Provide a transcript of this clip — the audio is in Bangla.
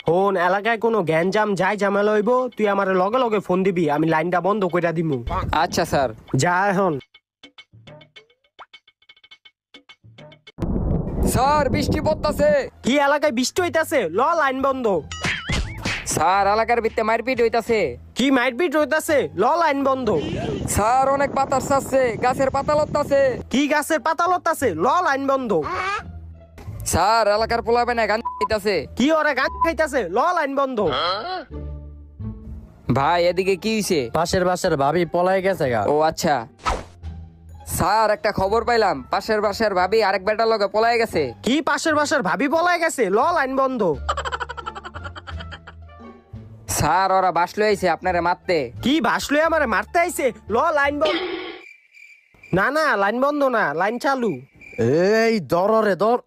হন এলাকায় কোনো গ্যাঞ্জাম যাই ঝামেলা হইব তুই আমার লগে লগে ফোন দিবি, আমি লাইনটা বন্ধ কইরা দিমু। আচ্ছা স্যার। যা এখন। স্যার বৃষ্টি পড়তাছে। কি এলাকায় বৃষ্টি হইতাছে? ল লাইন বন্ধ। স্যার এলাকার ভিতরে মারপিট হইতাছে। কি মাইটপিট হইতাছে? ল লাইন বন্ধ। স্যার অনেক পাতার চাচ্ছে, গাছের পাতা লড়তাছে। কি গাছের পাতা লতাছে? ল লাইন বন্ধ। স্যার এলাকার পোলাবে না গান হইতাছে। কি ওরা গাছ খাইতাছে? ল লাইন বন্ধ। ভাই এদিকে কি হইছে? পাশের বাসার ভাবি পলাই গেছে গা। ও আচ্ছা। স্যার একটা খবর পাইলাম, পাশের বাসার ভাবি আরেক বেটার লগে পলায় গেছে। কি পাশের বাসার ভাবি পলাই গেছে? ল লাইন বন্ধ। স্যার ওরা বাসলো আইছে আপনারে মারতে। কি ভাসলে আমারে মারতে আইছে? ল লাইন বন্ধ। না না লাইন বন্ধ না, লাইন চালু। এই দর রে দর।